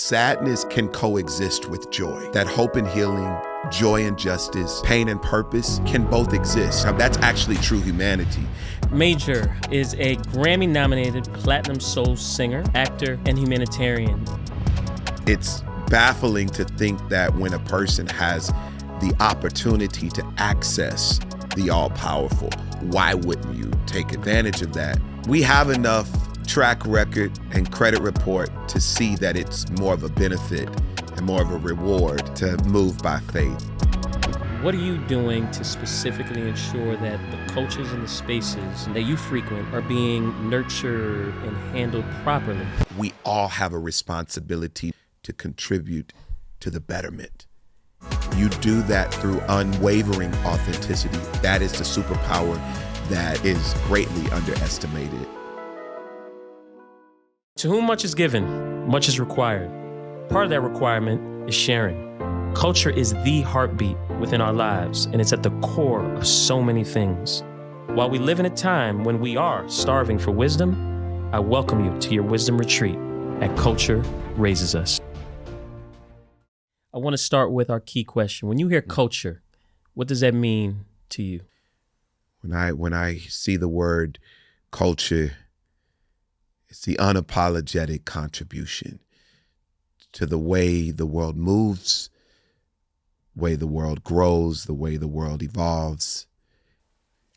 sadness can coexist with joy. That hope and healing, joy and justice, pain and purpose can both exist. Now, that's actually true humanity. Major is a Grammy-nominated platinum soul singer, actor, and humanitarian. It's baffling to think that when a person has the opportunity to access the all-powerful, why wouldn't you take advantage of that? We have enough track record and credit report to see that it's more of a benefit and more of a reward to move by faith. What are you doing to specifically ensure that the cultures and the spaces that you frequent are being nurtured and handled properly? We all have a responsibility to contribute to the betterment. You do that through unwavering authenticity. That is the superpower that is greatly underestimated. To whom much is given, much is required. Part of that requirement is sharing. Culture is the heartbeat within our lives, and it's at the core of so many things. While we live in a time when we are starving for wisdom, I welcome you to your wisdom retreat at Culture Raises Us. I want to start with our key question. When you hear culture, what does that mean to you? When I see the word culture, it's the unapologetic contribution to the way the world moves, the way the world grows, the way the world evolves.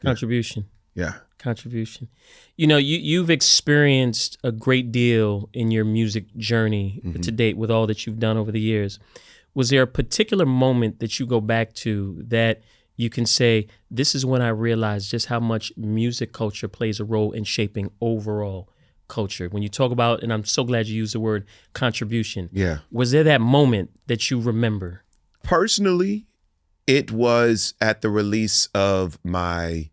Contribution. Yeah. Contribution. You know, you've experienced a great deal in your music journey to date with all that you've done over the years. Was there a particular moment that you go back to that you can say, this is when I realized just how much music culture plays a role in shaping overall culture? When you talk about, and I'm so glad you used the word contribution. Yeah. Was there that moment that you remember? Personally, it was at the release of my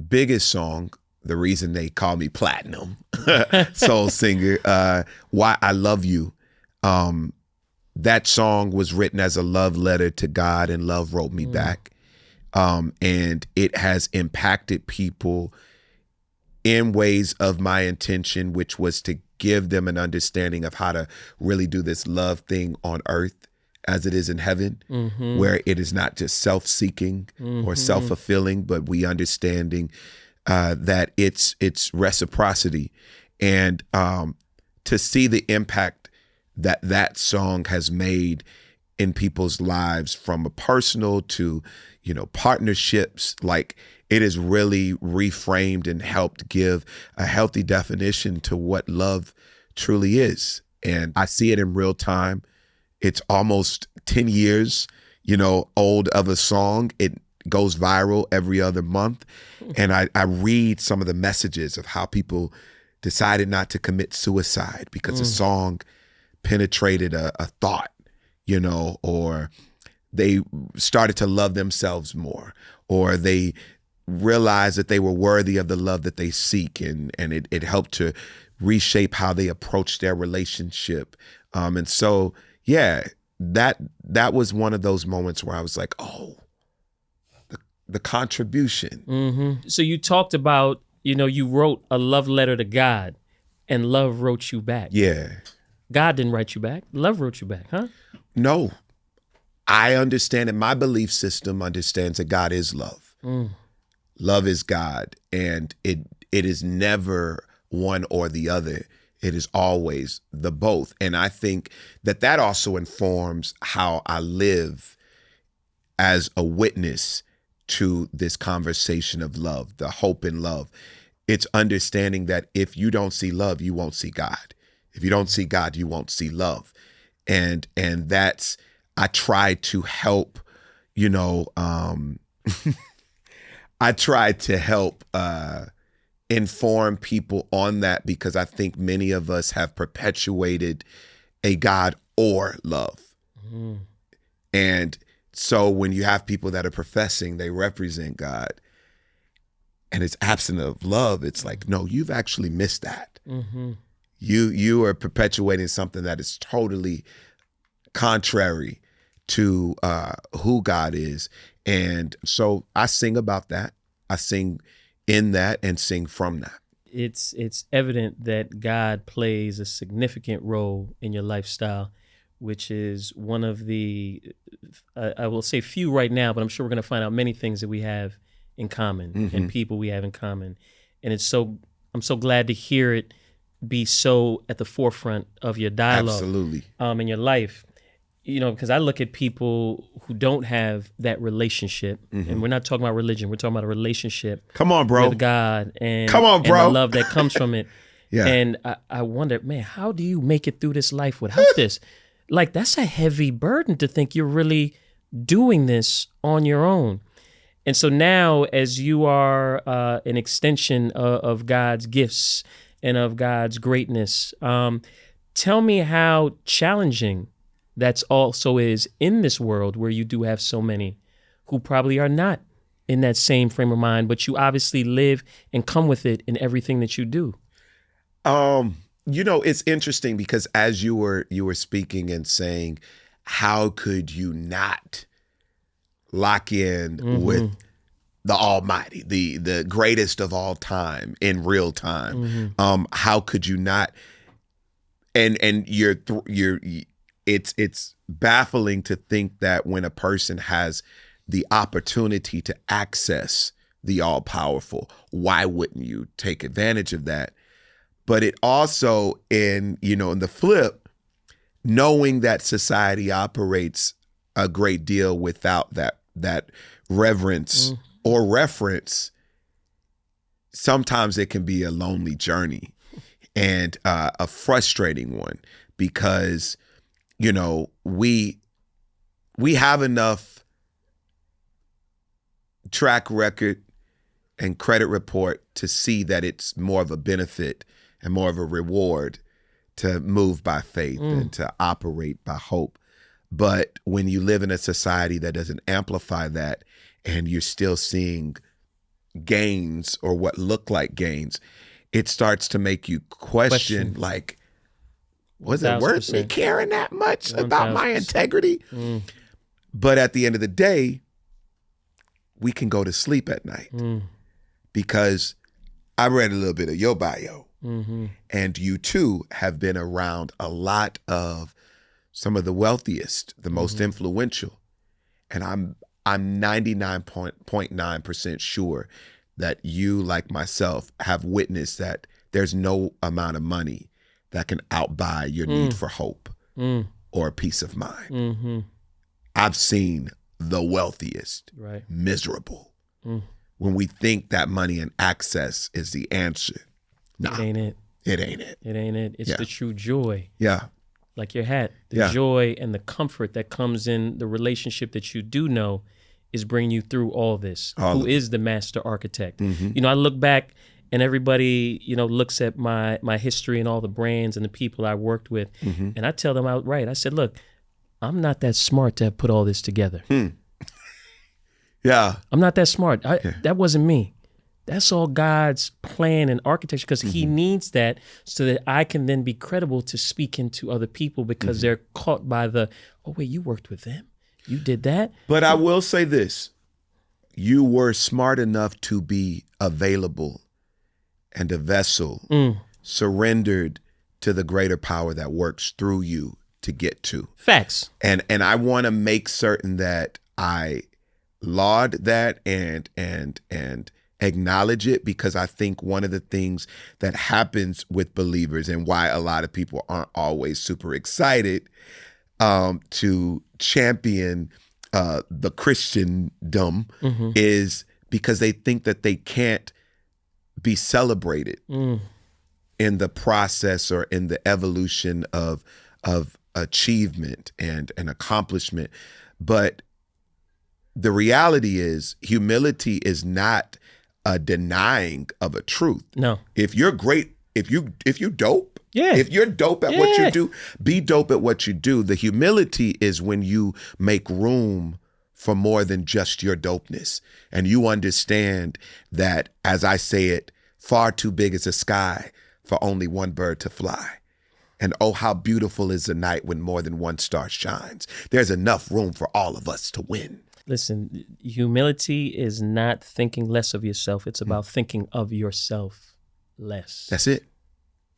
biggest song, the reason they call me platinum, soul singer, Why I Love You. That song was written as a love letter to God, and love wrote me back. And it has impacted people in ways of my intention, which was to give them an understanding of how to really do this love thing on earth as it is in heaven, where it is not just self-seeking or self-fulfilling, but we understanding that it's reciprocity. And to see the impact that song has made in people's lives, from a personal to, partnerships, like it has really reframed and helped give a healthy definition to what love truly is. And I see it in real time. It's almost 10 years, old of a song. It goes viral every other month. And I read some of the messages of how people decided not to commit suicide because a song penetrated a thought, or they started to love themselves more, or they realized that they were worthy of the love that they seek. And it helped to reshape how they approach their relationship. And so, yeah, that was one of those moments where I was like, oh, the contribution. So you talked about, you wrote a love letter to God and love wrote you back. Yeah. God didn't write you back. Love wrote you back, huh? No. I understand it. My belief system understands that God is love. Love is God. And it is never one or the other. It is always the both. And I think that also informs how I live as a witness to this conversation of love, the hope in love. It's understanding that if you don't see love, you won't see God. If you don't see God, you won't see love. And that's, I try to help, I try to help inform people on that, because I think many of us have perpetuated a God or love. And so when you have people that are professing they represent God and it's absent of love, it's like, no, you've actually missed that. You are perpetuating something that is totally contrary to who God is. And so I sing about that. I sing in that and sing from that. It's evident that God plays a significant role in your lifestyle. which is one of the, I will say few right now, but I'm sure we're going to find out many things that we have in common and people we have in common. And I'm so glad to hear it be so at the forefront of your dialogue. Absolutely. In your life. Because I look at people who don't have that relationship, and we're not talking about religion, we're talking about a relationship. Come on, bro. With God and, come on, bro. And the love that comes from it. Yeah. And I wonder, man, how do you make it through this life without this? Like, that's a heavy burden to think you're really doing this on your own. And so now, as you are an extension of God's gifts and of God's greatness, tell me how challenging that's also is in this world where you do have so many who probably are not in that same frame of mind, but you obviously live and come with it in everything that you do. It's interesting because as you were speaking and saying, how could you not lock in with the Almighty, the greatest of all time in real time? How could you not? And it's baffling to think that when a person has the opportunity to access the all-powerful, why wouldn't you take advantage of that? But it also, in the flip, knowing that society operates a great deal without that reverence or reference, sometimes it can be a lonely journey and a frustrating one because we have enough track record and credit report to see that it's more of a benefit and more of a reward to move by faith and to operate by hope. But when you live in a society that doesn't amplify that and you're still seeing gains or what look like gains, it starts to make you question. Like, was it worth me caring that much about my integrity? But at the end of the day, we can go to sleep at night because I read a little bit of your bio and you too have been around a lot of some of the wealthiest, the most influential. And I'm 99.9% sure that you, like myself, have witnessed that there's no amount of money that can outbuy your need for hope or peace of mind. I've seen the wealthiest miserable when we think that money and access is the answer. Nah, it ain't it. It ain't it. It ain't it. It's the true joy. Yeah. Like your hat, the joy and the comfort that comes in the relationship that you do know is bringing you through all this. Who is the master architect? I look back and everybody, looks at my history and all the brands and the people I worked with. And I tell them outright, I said, look, I'm not that smart to have put all this together. Yeah. I'm not that smart. That wasn't me. That's all God's plan and architecture because he needs that so that I can then be credible to speaking to other people because they're caught by oh, wait, you worked with them? You did that? But I will say this. You were smart enough to be available and a vessel surrendered to the greater power that works through you to get to. Facts. And I want to make certain that I laud that and acknowledge it because I think one of the things that happens with believers and why a lot of people aren't always super excited to champion the Christendom is because they think that they can't be celebrated in the process or in the evolution of achievement and accomplishment. But the reality is humility is not a denying of a truth. No. If you're great, if you dope, Yeah. If you're dope at what you do, be dope at what you do. The humility is when you make room for more than just your dopeness. And you understand that, as I say it, far too big is the sky for only one bird to fly. And oh, how beautiful is the night when more than one star shines. There's enough room for all of us to win. Listen, humility is not thinking less of yourself. It's about thinking of yourself less. That's it.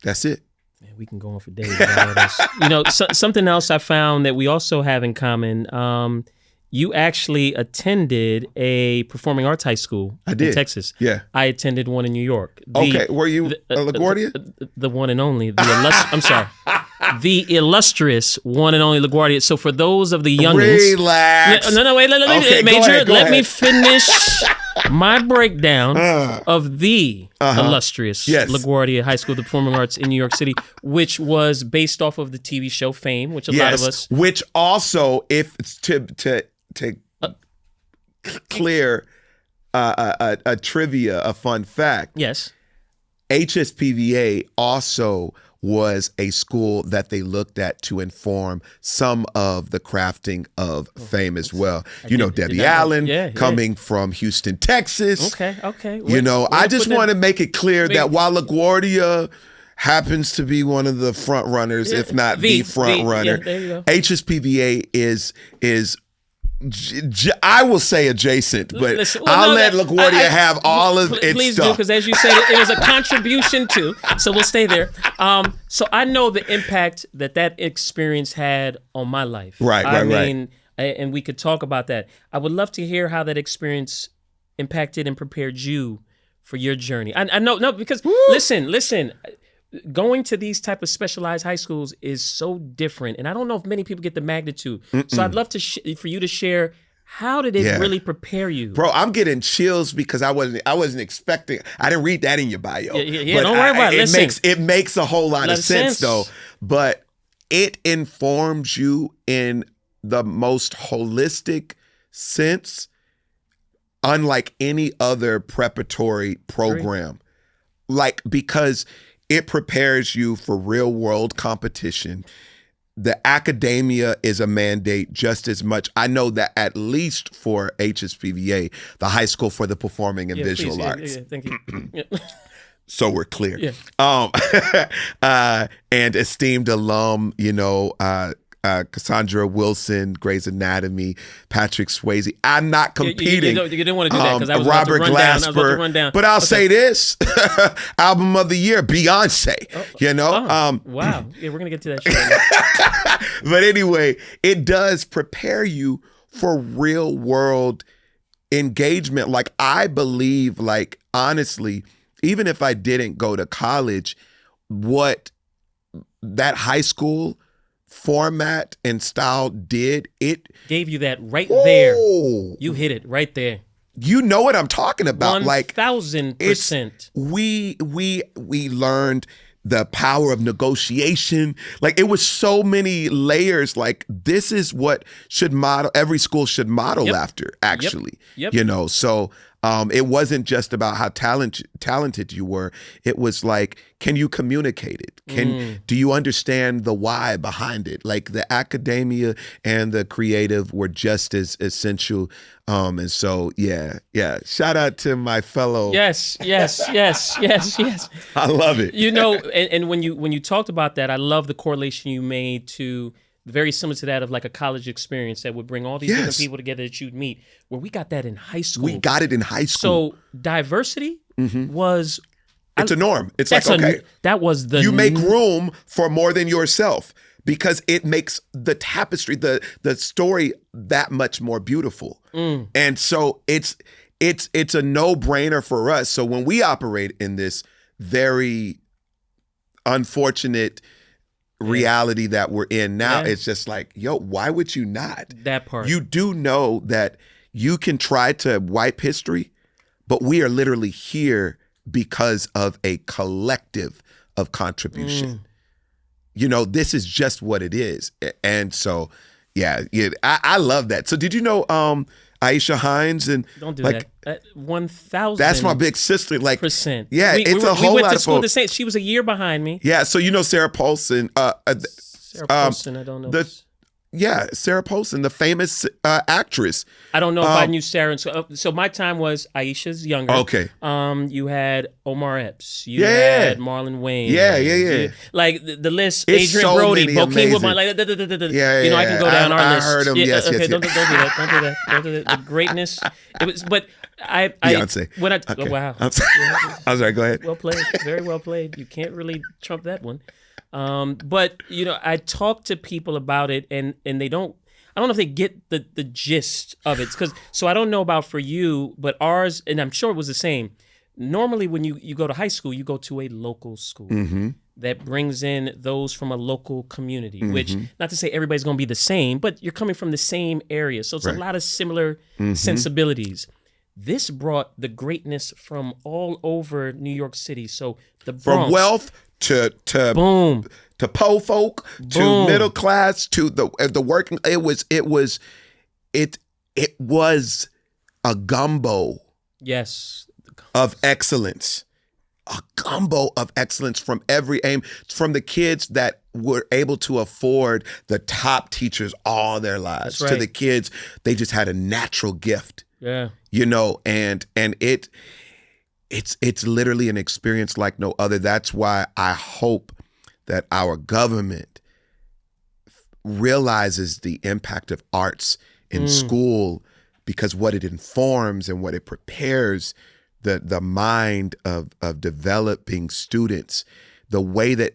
That's it. Man, we can go on for days about all this. You know, something else I found that we also have in common. You actually attended a performing arts high school in Texas. Yeah. I attended one in New York. Okay. Were you a LaGuardia? The one and only. I'm sorry. The illustrious one and only LaGuardia. So for those of the youngins. Relax. No, wait. Okay, Major, go let me ahead. finish my breakdown of the illustrious LaGuardia High School of the Performing Arts in New York City, which was based off of the TV show Fame, which a lot of us. Which also, if to clear a trivia, a fun fact. Yes. HSPVA also was a school that they looked at to inform some of the crafting of Fame as well. You know, Debbie Allen coming from Houston, Texas. Okay. You know, I just want to make it clear that while LaGuardia happens to be one of the front runners, if not the front runner, there you go. HSPVA is I will say adjacent, but Listen, I'll let LaGuardia have all of its please stuff. do, because as you said, it was a contribution too. So we'll stay there. So I know the impact that experience had on my life. Right. And we could talk about that. I would love to hear how that experience impacted and prepared you for your journey. I know, because listen. Going to these type of specialized high schools is so different, and I don't know if many people get the magnitude. So I'd love to for you to share, how did it really prepare you? Bro, I'm getting chills because I wasn't expecting. I didn't read that in your bio. Yeah, don't worry about it. It makes a whole lot of sense though. But it informs you in the most holistic sense, unlike any other preparatory program. Like, because it prepares you for real world competition. The academia is a mandate just as much. I know that at least for HSPVA, the High School for the Performing and Visual Arts. Yeah, thank you. So we're clear. Yeah. And esteemed alum, you know, Cassandra Wilson, Grey's Anatomy, Patrick Swayze. I'm not competing. You didn't want to do that because I was Robert about to run down. But I'll say this: album of the year, Beyonce. You know, wow. Yeah, we're gonna get to that shit. But anyway, it does prepare you for real world engagement. Like, I believe, like, honestly, even if I didn't go to college, what that high school format and style did, it gave you that right there. You hit it right there. You know what I'm talking about. 1,000%. We learned the power of negotiation. Like, it was so many layers. Like, this is what every school should model after, actually. Yep. You know, so it wasn't just about how talented you were. It was like, can you communicate it? Do you understand the why behind it? Like, the academia and the creative were just as essential. And so, yeah. Shout out to my fellow. Yes. I love it. You know, and when you talked about that, I love the correlation you made to very similar to that of like a college experience that would bring all these different people together that you'd meet, where we got that in high school. We got it in high school. So diversity was... It's a norm. It's like, okay. That was the... You make room for more than yourself because it makes the tapestry, the story that much more beautiful. And so it's a no-brainer for us. So when we operate in this very unfortunate reality that we're in now, it's just like, yo, why would you not? That part. You do know that you can try to wipe history, but we are literally here because of a collective of contribution. You know, this is just what it is. And so, I love that. So did you know Aisha Hines? And don't do like, that. 1,000. That's my big sister. Like, %. Yeah, it's a whole lot of We went to school folk. the same. She was a year behind me. Yeah, so you know Sarah Paulson. Sarah Paulson, I don't know. Sarah Paulson, the famous actress. I don't know if I knew Sarah. So my time was Aisha's younger. Okay. You had Omar Epps. You had Marlon Wayne. Yeah. Like the list. It's Adrian so Brody, many Bokeem Woodbine. amazing. Like, Yeah. You know, I can go down our list. I heard him. Yes. Don't do that. Don't do that. The greatness. It was, but Beyonce. Wow. I'm sorry. Go ahead. Well played. Very well played. You can't really trump that one. But I talk to people about it, and they don't. I don't know if they get the gist of it, so I don't know about for you, but ours, and I'm sure it was the same. Normally, when you go to high school, you go to a local school that brings in those from a local community, which, not to say everybody's going to be the same, but you're coming from the same area. So it's a lot of similar sensibilities. This brought the greatness from all over New York City. So the Bronx, from wealth to boom, to po folk, to middle class, to the working. It was a gumbo. Yes. Of excellence. A gumbo of excellence from every aim, from the kids that were able to afford the top teachers all their lives, to the kids, they just had a natural gift. Yeah. And it's literally an experience like no other. That's why I hope that our government realizes the impact of arts in school, because what it informs and what it prepares the mind of developing students, the way that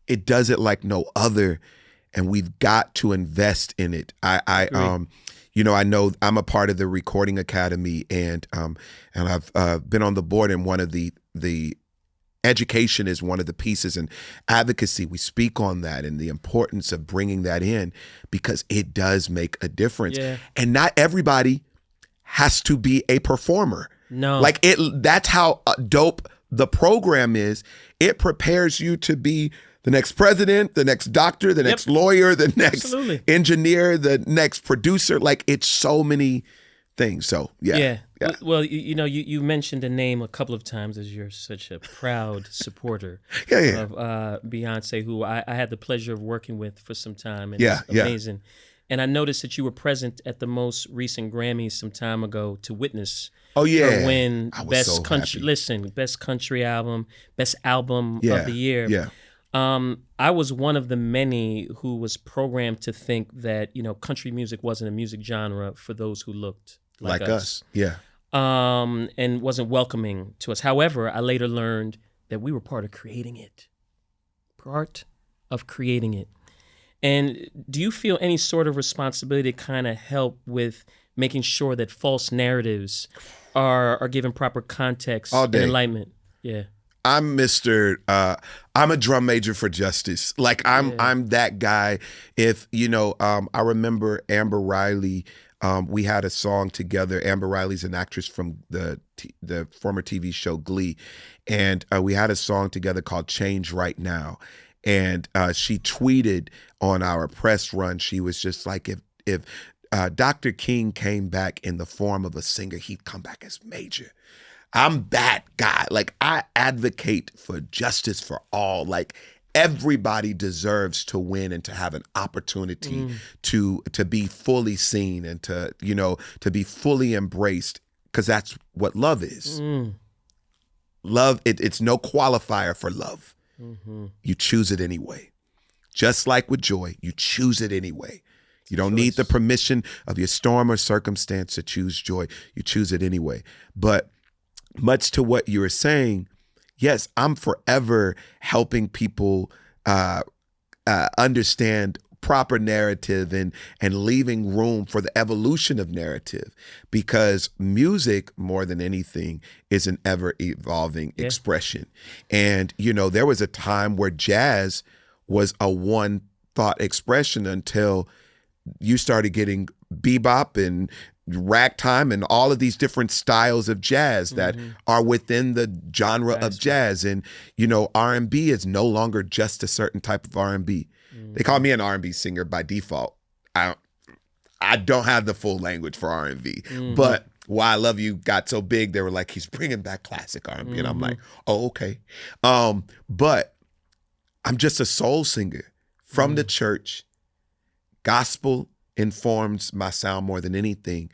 it does it like no other, and we've got to invest in it. I know I'm a part of the Recording Academy, and I've been on the board, and one of the education is one of the pieces, and advocacy, we speak on that and the importance of bringing that in, because it does make a difference. Yeah. And not everybody has to be a performer. No. That's how dope the program is. It prepares you to be the next president, the next doctor, the next lawyer, the next engineer, the next producer. It's so many things. So, yeah. Well, you mentioned the name a couple of times, as you're such a proud supporter of Beyonce, who I had the pleasure of working with for some time. And it's amazing. And I noticed that you were present at the most recent Grammys some time ago to witness her win Best Country. Happy. Listen, Best Country Album, Best Album of the Year. Yeah. I was one of the many who was programmed to think that country music wasn't a music genre for those who looked like us. Yeah. And wasn't welcoming to us. However, I later learned that we were part of creating it. And do you feel any sort of responsibility to kind of help with making sure that false narratives are given proper context and enlightenment? Yeah. I'm a drum major for justice. I'm that guy. If, I remember Amber Riley, we had a song together. Amber Riley's an actress from the former TV show Glee. And we had a song together called Change Right Now. And she tweeted on our press run, she was just like, if Dr. King came back in the form of a singer, he'd come back as Major. I'm that guy. I advocate for justice for all. Everybody deserves to win and to have an opportunity to be fully seen and to be fully embraced, because that's what love is. Love, it's no qualifier for love. You choose it anyway. Just like with joy, you choose it anyway. You don't need the permission of your storm or circumstance to choose joy. You choose it anyway. But much to what you were saying, yes, I'm forever helping people understand proper narrative and leaving room for the evolution of narrative, because music, more than anything, is an ever evolving expression. And, there was a time where jazz was a one thought expression until you started getting bebop and ragtime and all of these different styles of jazz that are within the genre of jazz. And, R&B is no longer just a certain type of R&B. They call me an R&B singer by default. I don't have the full language for R&B, but Why I Love You got so big, they were like, he's bringing back classic R&B. And I'm like, oh, okay. But I'm just a soul singer from the church. Gospel informs my sound more than anything,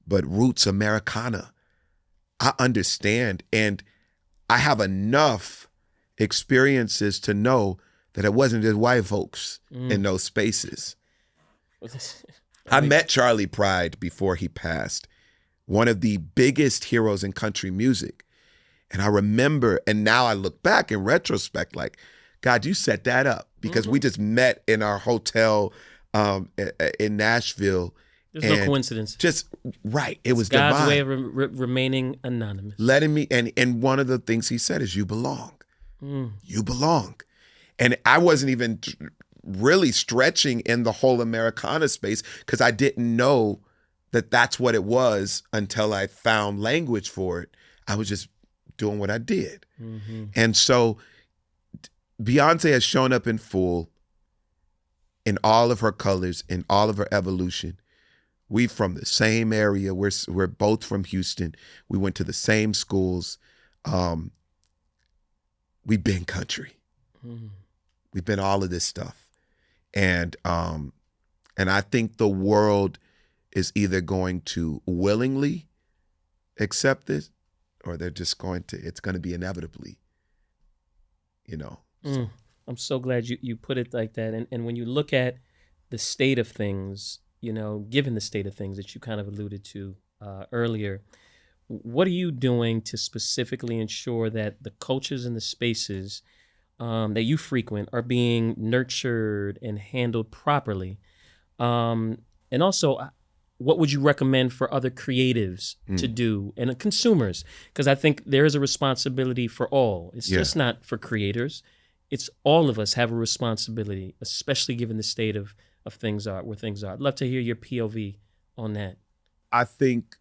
but roots Americana. I understand, and I have enough experiences to know that it wasn't just white folks in those spaces. I met Charlie Pride before he passed, one of the biggest heroes in country music. And I remember, and now I look back in retrospect, like, God, you set that up because we just met in our hotel in Nashville. There's no coincidence. Just right. It was God's divine. way of remaining anonymous. Letting me, and one of the things he said is, you belong. You belong. And I wasn't even really stretching in the whole Americana space because I didn't know that that's what it was until I found language for it. I was just doing what I did. And so Beyonce has shown up in full in all of her colors, in all of her evolution. We from the same area. We're both from Houston. We went to the same schools. We've been country. We've been all of this stuff. And I think the world is either going to willingly accept this, or they're just it's going to be inevitably, So. I'm so glad you put it like that. And when you look at the state of things, given the state of things that you kind of alluded to earlier, what are you doing to specifically ensure that the cultures and the spaces that you frequent are being nurtured and handled properly? And also, what would you recommend for other creatives to do and consumers? Because I think there is a responsibility for all. It's just not for creators. It's all of us have a responsibility, especially given the state of things where things are. I'd love to hear your POV on that. I think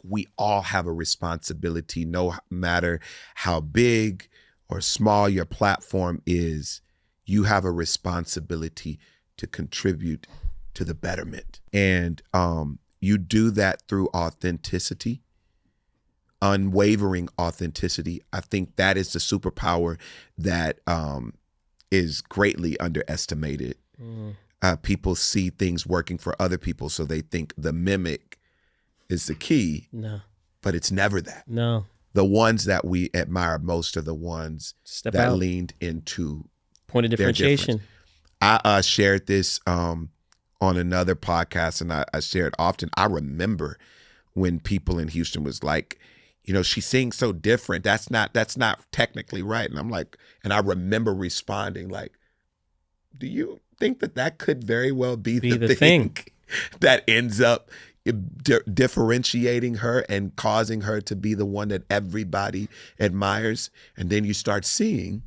we all have a responsibility, no matter how big or small your platform is. You have a responsibility to contribute to the betterment. And you do that through authenticity, unwavering authenticity. I think that is the superpower that is greatly underestimated. People see things working for other people, so they think the mimic is the key. No. But it's never that. No. The ones that we admire most are the ones that leaned into point of differentiation. I shared this on another podcast, and I share it often. I remember when people in Houston was like, she sings so different. That's not technically right. And I'm like, and I remember responding like, do you think that could very well be the thing that ends up differentiating her and causing her to be the one that everybody admires? And then you start seeing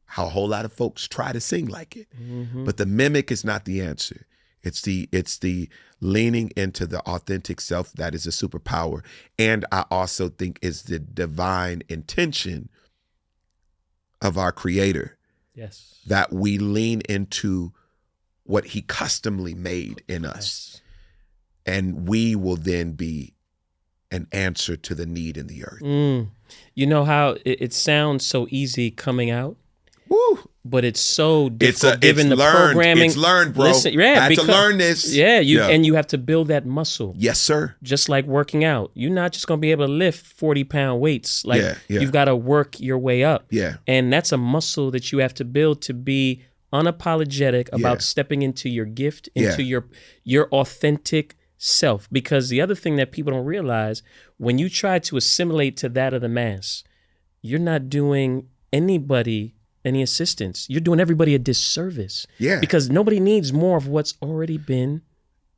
how a whole lot of folks try to sing like it. But the mimic is not the answer. It's the leaning into the authentic self that is a superpower. And I also think is the divine intention of our Creator. Yes. That we lean into what he customly made in us. And we will then be an answer to the need in the earth. You know how it sounds so easy coming out? Woo! But it's so difficult given the programming. It's learned, bro. Listen, I had to learn this. And you have to build that muscle. Yes, sir. Just like working out. You're not just going to be able to lift 40-pound weights. You've got to work your way up. Yeah. And that's a muscle that you have to build to be unapologetic about stepping into your gift, into your authentic self. Because the other thing that people don't realize, when you try to assimilate to that of the mass, you're not doing anybody any assistance. You're doing everybody a disservice. Yeah. Because nobody needs more of what's already been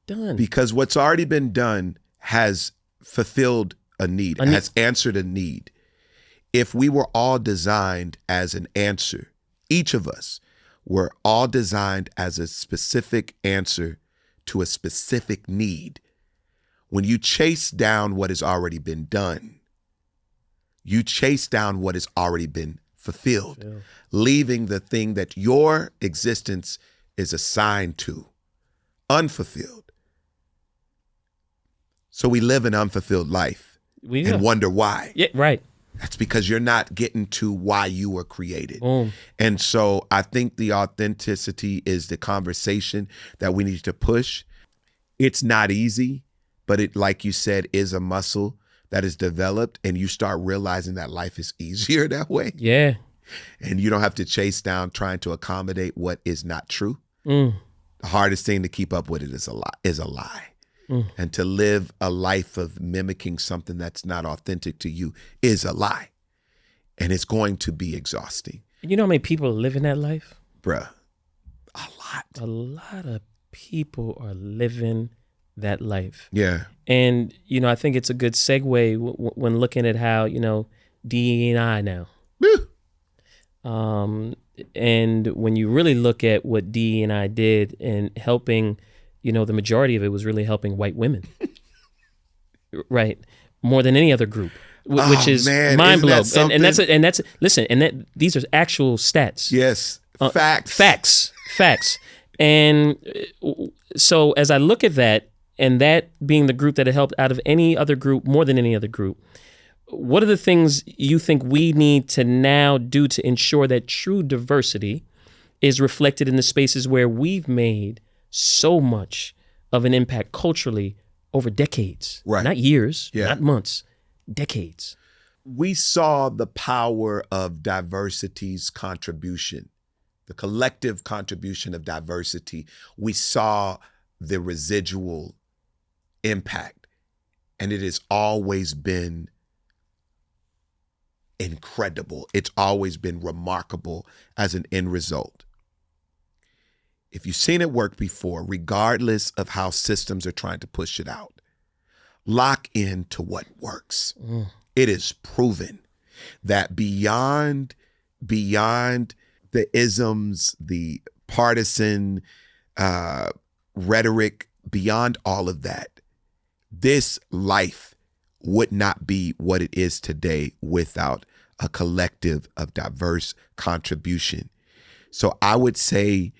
done. Because what's already been done has fulfilled a need, has answered a need. If we were all designed as an answer, each of us were all designed as a specific answer to a specific need. When you chase down what has already been done, you chase down what has already been fulfilled, leaving the thing that your existence is assigned to unfulfilled. So we live an unfulfilled life and wonder why. Yeah, right. That's because you're not getting to why you were created. And so I think the authenticity is the conversation that we need to push. It's not easy, but it, like you said, is a muscle that is developed, and you start realizing that life is easier that way. Yeah. And you don't have to chase down trying to accommodate what is not true. The hardest thing to keep up with it is a lie. And to live a life of mimicking something that's not authentic to you is a lie. And it's going to be exhausting. You know how many people are living that life? Bruh, a lot. A lot of people are living that life. Yeah. And, I think it's a good segue when looking at how, DE&I now. Woo. And when you really look at what DE&I did in helping, the majority of it was really helping white women. Right. More than any other group, which is mind blowing. And that's listen, and these are actual stats. Yes. Facts. Facts. And so as I look at that, and that being the group that had helped out of any other group, more than any other group, what are the things you think we need to now do to ensure that true diversity is reflected in the spaces where we've made so much of an impact culturally over decades? Right. Not years, not months, decades. We saw the power of diversity's contribution, the collective contribution of diversity. We saw the residual impact, and it has always been incredible. It's always been remarkable as an end result. If you've seen it work before, regardless of how systems are trying to push it out, lock into what works. It is proven that beyond the isms, the partisan rhetoric, beyond all of that, this life would not be what it is today without a collective of diverse contribution. So I would say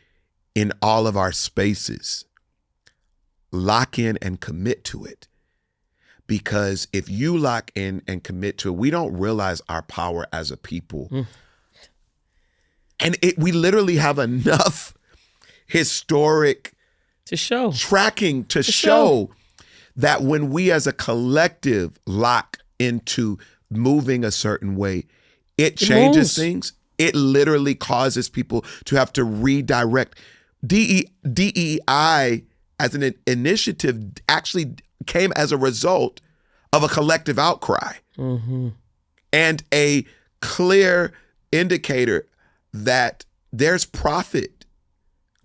in all of our spaces, lock in and commit to it. Because if you lock in and commit to it, we don't realize our power as a people. And we literally have enough historic to show tracking to show that when we as a collective lock into moving a certain way, it changes things. It literally causes people to have to redirect. DEI as an initiative actually came as a result of a collective outcry and a clear indicator that there's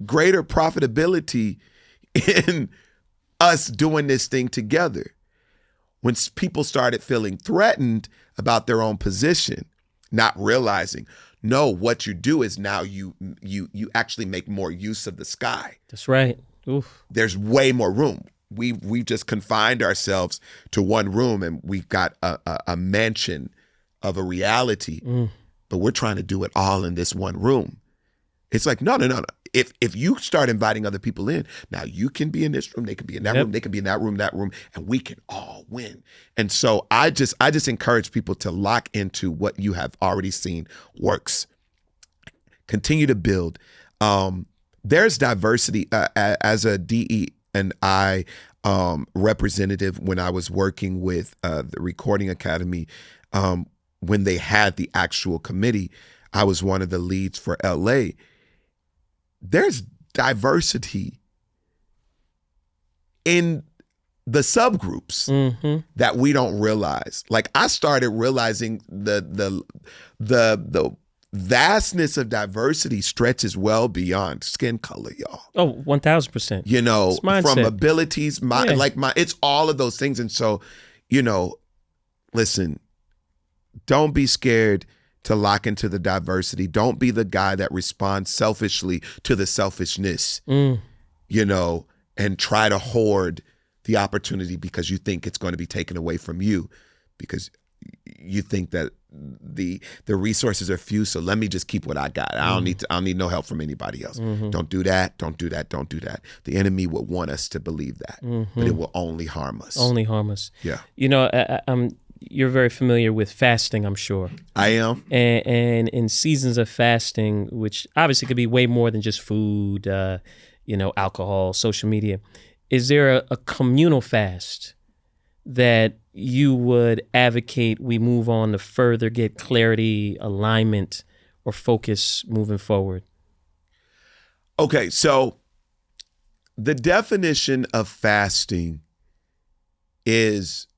greater profitability in us doing this thing together. When people started feeling threatened about their own position, not realizing, no, what you do is now you actually make more use of the sky. That's right. Oof. There's way more room. We've just confined ourselves to one room, and we've got a mansion of a reality, but we're trying to do it all in this one room. It's like, no. If you start inviting other people in, now you can be in this room, they can be in that room, they can be in that room, and we can all win. And so I just encourage people to lock into what you have already seen works. Continue to build. There's diversity as a DE&I representative. When I was working with the Recording Academy, when they had the actual committee, I was one of the leads for LA. There's diversity in the subgroups that we don't realize. Like, I started realizing the vastness of diversity stretches well beyond skin color, y'all. Oh, 1,000%. You know, from abilities, it's all of those things. And so, listen, don't be scared to lock into the diversity. Don't be the guy that responds selfishly to the selfishness, and try to hoard the opportunity because you think it's going to be taken away from you, because you think that the resources are few. So let me just keep what I got. I don't need no help from anybody else. Don't do that. Don't do that. Don't do that. The enemy would want us to believe that, but it will only harm us. Only harm us. Yeah. You're very familiar with fasting, I'm sure. I am. And in seasons of fasting, which obviously could be way more than just food, alcohol, social media, is there a communal fast that you would advocate we move on to further get clarity, alignment, or focus moving forward? Okay, so the definition of fasting is,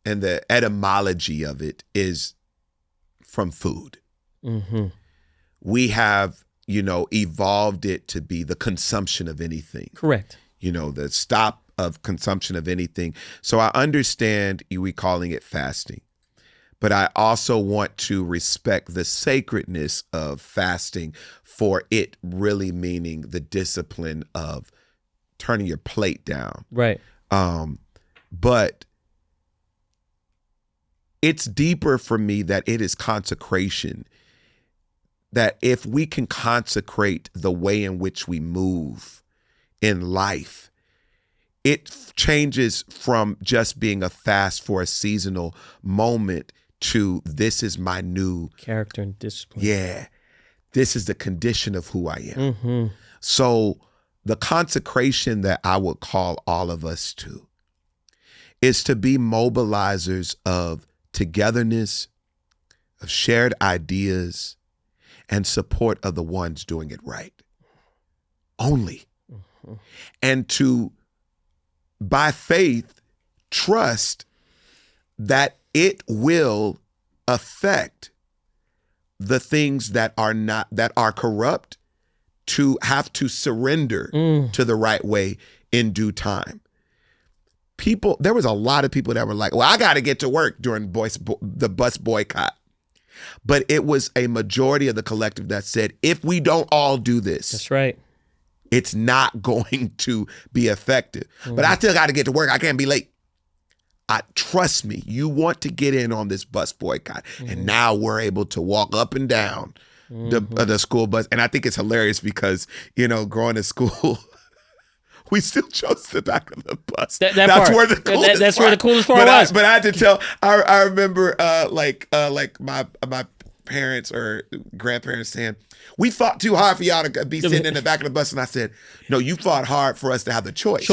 and the etymology of it is from food. we have, evolved it to be the consumption of anything. Correct. The stop of consumption of anything. So I understand we calling it fasting, but I also want to respect the sacredness of fasting for it really meaning the discipline of turning your plate down. Right. But it's deeper for me that it is consecration. That if we can consecrate the way in which we move in life, it changes from just being a fast for a seasonal moment to this is my new character and discipline. Yeah. This is the condition of who I am. Mm-hmm. So the consecration that I would call all of us to is to be mobilizers of togetherness, of shared ideas, and support of the ones doing it right. Only. Mm-hmm. And to, by faith, trust that it will affect the things that are corrupt, to have to surrender to the right way in due time. There was a lot of people that were like, well, I got to get to work during the bus boycott. But it was a majority of the collective that said, if we don't all do this, that's right, it's not going to be effective. But I still got to get to work. I can't be late. Trust me, you want to get in on this bus boycott. And now we're able to walk up and down the school bus. And I think it's hilarious because, growing to school, we still chose the back of the bus. That's where the coolest That's where the coolest part was. But I had to tell, I remember like my parents or grandparents saying, we fought too hard for y'all to be sitting in the back of the bus. And I said, no, you fought hard for us to have the choice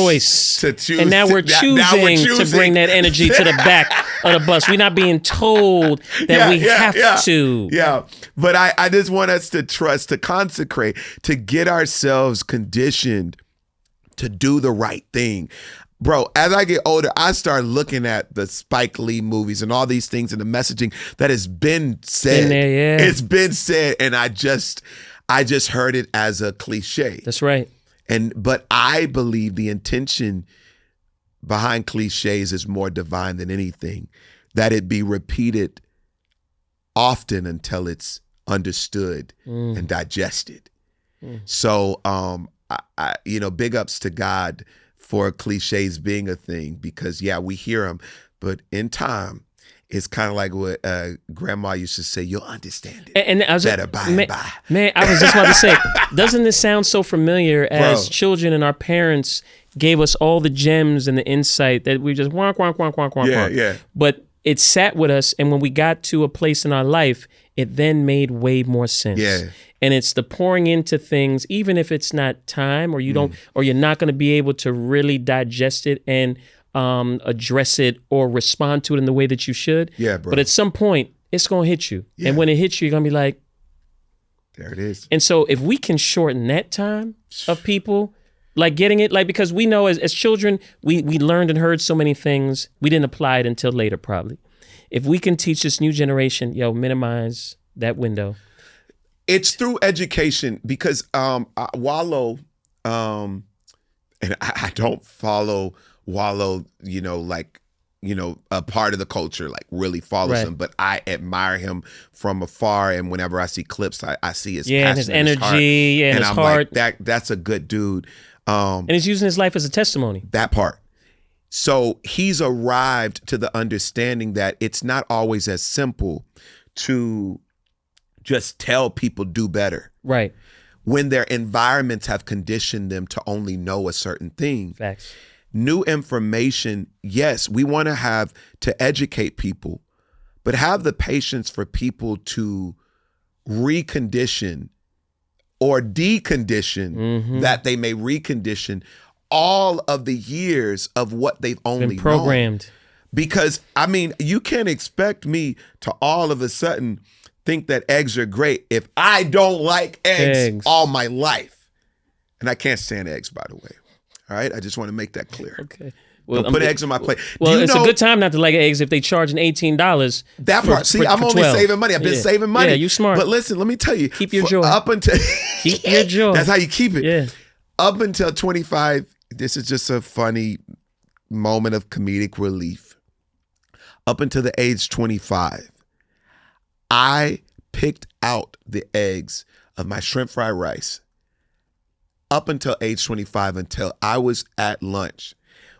to choose. And now we're choosing to bring that energy to the back of the bus. We're not being told that we have to. Yeah. But I just want us to trust, to consecrate, to get ourselves conditioned to do the right thing. Bro, as I get older, I start looking at the Spike Lee movies and all these things and the messaging that has been said. It's been said, and I just heard it as a cliche. That's right. But I believe the intention behind cliches is more divine than anything, that it be repeated often until it's understood and digested. So, big ups to God for cliches being a thing, because we hear them, but in time, it's kind of like what grandma used to say, you'll understand it and I was better by and by. Man, I was just about to say, doesn't this sound so familiar as children and our parents gave us all the gems and the insight that we just wonk, wonk, wonk, wonk, wonk, wonk. Yeah. But it sat with us, and when we got to a place in our life, it then made way more sense. Yeah. And it's the pouring into things, even if it's not time, or you don't, or you're not going to be able to really digest it and address it or respond to it in the way that you should. Yeah, bro. But at some point, it's going to hit you. Yeah. And when it hits you, you're going to be like, there it is. And so if we can shorten that time of people, like getting it, like, because we know as children, we learned and heard so many things. We didn't apply it until later, probably. If we can teach this new generation, minimize that window. It's through education, because Wallow, and I don't follow Wallow, a part of the culture, like really follows him, but I admire him from afar. And whenever I see clips, I see his passion, and his energy, and his I'm heart. Like, that's a good dude. And he's using his life as a testimony. That part. So he's arrived to the understanding that it's not always as simple to just tell people do better. Right. When their environments have conditioned them to only know a certain thing. Facts. New information, yes, we want to have to educate people, but have the patience for people to recondition or decondition that they may recondition all of the years of what they've only been programmed. Known. Because, you can't expect me to all of a sudden think that eggs are great if I don't like eggs all my life. And I can't stand eggs, by the way. All right? I just want to make that clear. Okay. Well, Don't put eggs on my plate. Well, it's a good time not to like eggs if they charging $18. That part. See, I'm only saving money. I've been saving money. Yeah, you smart. But listen, let me tell you. Keep your joy. Up until Keep your joy. That's how you keep it. Yeah. Up until 25, this is just a funny moment of comedic relief. Up until the age 25, I picked out the eggs of my shrimp fried rice up until age 25, until I was at lunch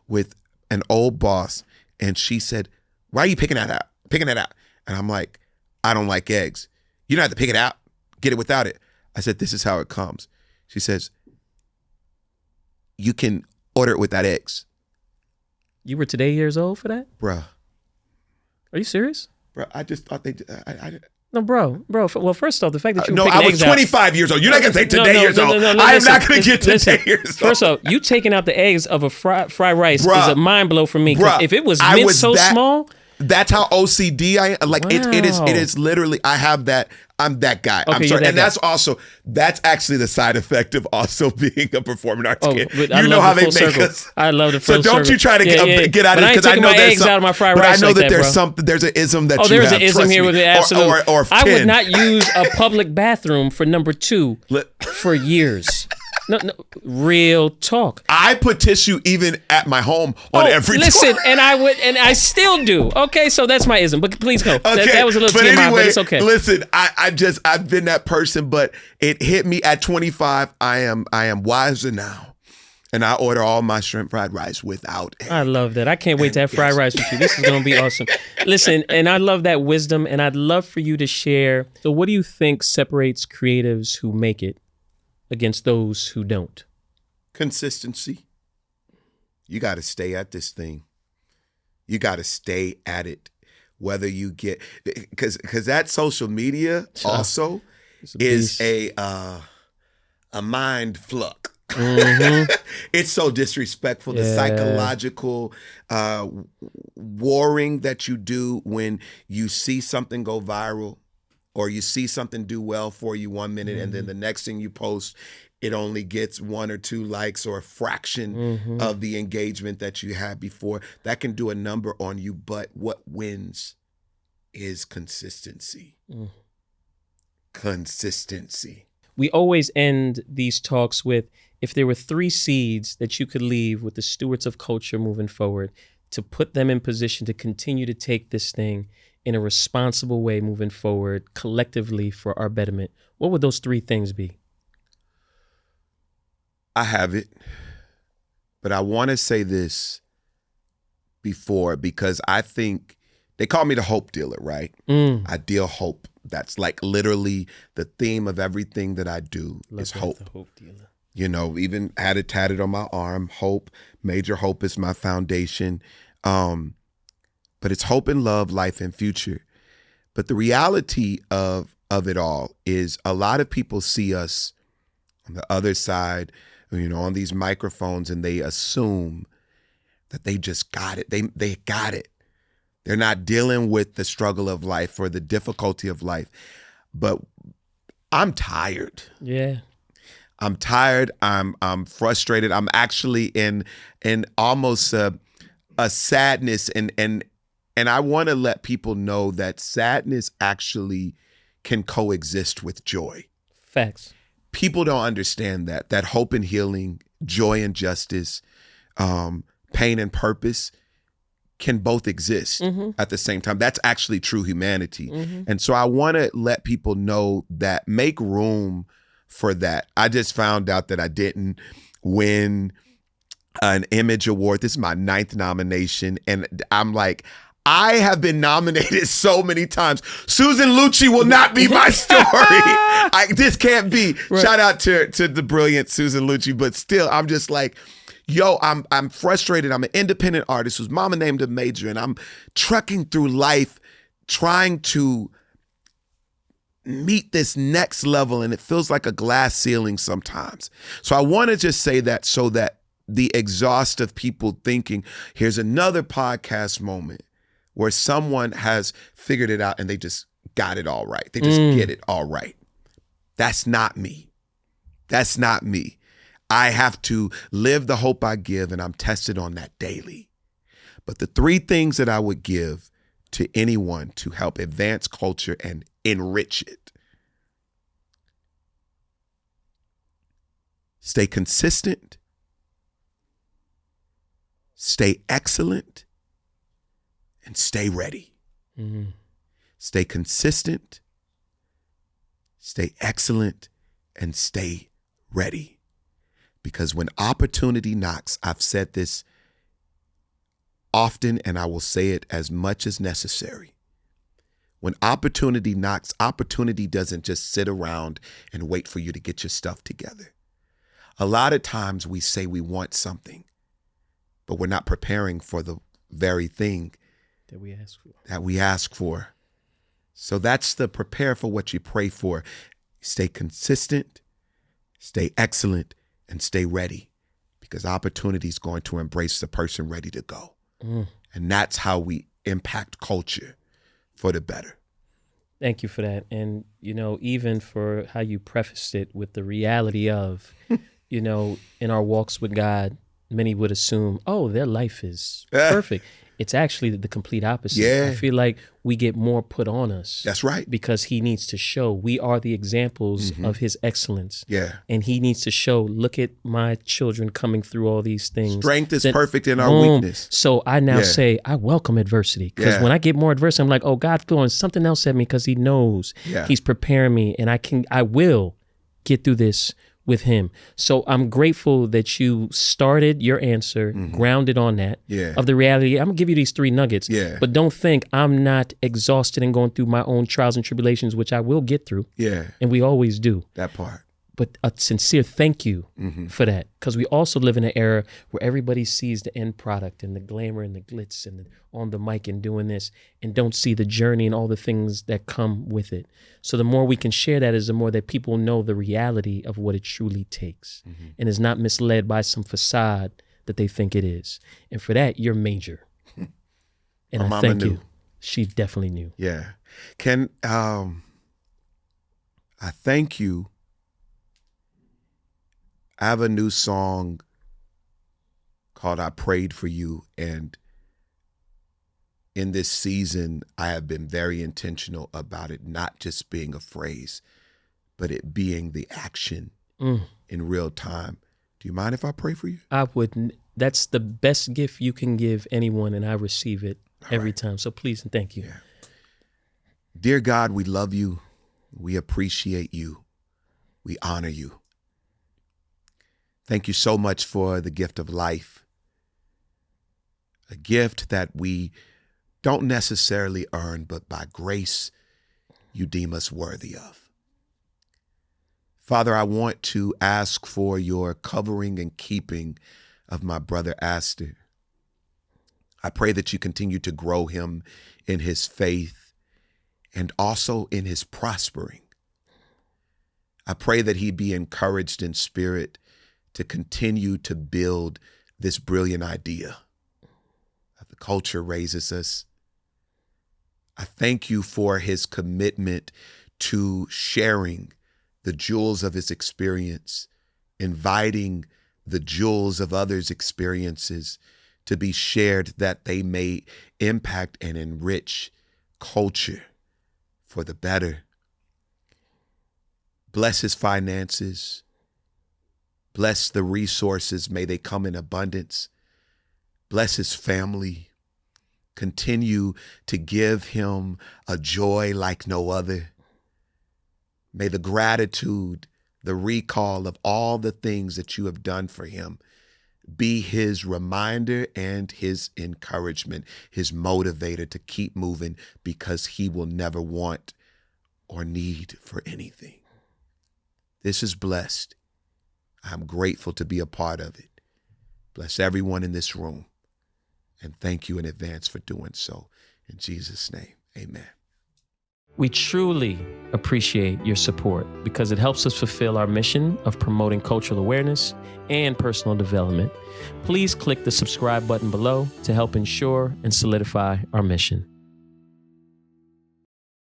with an old boss, and she said, "Why are you picking that out? And I'm like, "I don't like eggs." "You don't have to pick it out. Get it without it." I said, "This is how it comes." She says, "You can order it without eggs." You were today years old for that? Bruh. Are you serious? Bruh, I just thought they, No, bro. Well, first off, the fact that you no, picking I was eggs 25 years old. You're not going to say today years old. I am not going to get today years old. First off, you taking out the eggs of a fried rice Bruh. is a mind blow for me. 'Cause Bruh, if it was I minced was so that- small, That's how OCD I am. Like it Wow. is literally, I have that. I'm that guy. Okay, I'm you're sorry. that And guy. that's actually the side effect of also being a performing arts kid. but I You know love how the they full make circle. us. I love the So full don't circle. you try to get out But of it, I ain't because I taking know my there's eggs out of my fried but I rice know like that there's bro. something. There's an ism that you There's have. an ism Trust here me. with it, absolutely. Or I would 10. not use a public bathroom for number 2 for years. No, real talk. I put tissue even at my home on every listen, door. and I still do. Okay, so that's my ism. But please go. Okay, That was a little but TMI, anyway, but it's okay. Listen, I've been that person, but it hit me at 25. I am wiser now, and I order all my shrimp fried rice without egg. I love that. I can't wait to have fried rice with you. This is going to be awesome. Listen, and I love that wisdom, and I'd love for you to share. So what do you think separates creatives who make it against those who don't? Consistency. You got to stay at this thing. You got to stay at it, whether you get, because that social media also is a mind fluck. Mm-hmm. It's so disrespectful. The Yeah. psychological warring that you do when you see something go viral, or you see something do well for you 1 minute, and then the next thing you post, it only gets 1 or 2 likes or a fraction of the engagement that you had before. That can do a number on you, but what wins is consistency. Consistency. We always end these talks with, if there were 3 seeds that you could leave with the stewards of culture moving forward to put them in position to continue to take this thing in a responsible way moving forward collectively for our betterment, what would those 3 things be? I have it, but I want to say this before, because I think they call me the hope dealer, right? I deal hope. That's like literally the theme of everything that I do is hope. The hope dealer. You know, even had it tatted on my arm, hope. Major hope is my foundation. But it's hope and love, life and future. But the reality of it all is a lot of people see us on the other side, you know, on these microphones, and they assume that they just got it. They got it. They're not dealing with the struggle of life or the difficulty of life. But I'm tired. Yeah. I'm tired. I'm frustrated. I'm actually in almost a sadness, and I want to let people know that sadness actually can coexist with joy. Facts. People don't understand that hope and healing, joy and justice, pain and purpose can both exist at the same time. That's actually true humanity. And so I want to let people know that, make room for that. I just found out that I didn't win an Image Award. This is my 9th nomination. And I'm like, I have been nominated so many times. Susan Lucci will not be my story. This can't be. Right. Shout out to the brilliant Susan Lucci, but still, I'm just like, yo, I'm frustrated. I'm an independent artist whose mama named a major, and I'm trucking through life trying to meet this next level, and it feels like a glass ceiling sometimes. So I want to just say that, so that the exhaust of people thinking, here's another podcast moment where someone has figured it out and they just got it all right. They just get it all right. That's not me. That's not me. I have to live the hope I give, and I'm tested on that daily. But the three things that I would give to anyone to help advance culture and enrich it: stay consistent, stay excellent, and stay ready. Mm-hmm. Stay consistent, stay excellent, and stay ready. Because when opportunity knocks, I've said this often and I will say it as much as necessary. When opportunity knocks, opportunity doesn't just sit around and wait for you to get your stuff together. A lot of times we say we want something, but we're not preparing for the very thing that we ask for. So that's the prepare for what you pray for. Stay consistent, stay excellent, and stay ready, because opportunity is going to embrace the person ready to go. And that's how we impact culture for the better. Thank you for that. And, even for how you prefaced it with the reality of, in our walks with God, many would assume, oh, their life is perfect. It's actually the complete opposite. Yeah. I feel like we get more put on us. That's right. Because he needs to show we are the examples of his excellence. Yeah. And he needs to show, look at my children coming through all these things. Strength is perfect in our weakness. So I now say, I welcome adversity. Because when I get more adversity, I'm like, oh, God's throwing something else at me because he knows he's preparing me, and I will get through this with him. So I'm grateful that you started your answer grounded on that of the reality. I'm gonna give you these three nuggets, but don't think I'm not exhausted and going through my own trials and tribulations, which I will get through. And we always do. That part. But a sincere thank you for that, because we also live in an era where everybody sees the end product and the glamour and the glitz and on the mic and doing this, and don't see the journey and all the things that come with it. So the more we can share that is the more that people know the reality of what it truly takes, and is not misled by some facade that they think it is. And for that, you're major. And I thank you. She definitely knew. Yeah. I thank you. I have a new song called I Prayed for You, and in this season, I have been very intentional about it not just being a phrase, but it being the action in real time. Do you mind if I pray for you? I would. That's the best gift you can give anyone, and I receive it every time. So please and thank you. Yeah. Dear God, we love you. We appreciate you. We honor you. Thank you so much for the gift of life, a gift that we don't necessarily earn, but by grace, you deem us worthy of. Father, I want to ask for your covering and keeping of my brother Astor. I pray that you continue to grow him in his faith and also in his prospering. I pray that he be encouraged in spirit to continue to build this brilliant idea that the culture raises us. I thank you for his commitment to sharing the jewels of his experience, inviting the jewels of others' experiences to be shared, that they may impact and enrich culture for the better. Bless his finances. Bless the resources. May they come in abundance. Bless his family. Continue to give him a joy like no other. May the gratitude, the recall of all the things that you have done for him be his reminder and his encouragement, his motivator to keep moving, because he will never want or need for anything. This is blessed. I'm grateful to be a part of it. Bless everyone in this room, and thank you in advance for doing so. In Jesus' name, amen. We truly appreciate your support because it helps us fulfill our mission of promoting cultural awareness and personal development. Please click the subscribe button below to help ensure and solidify our mission.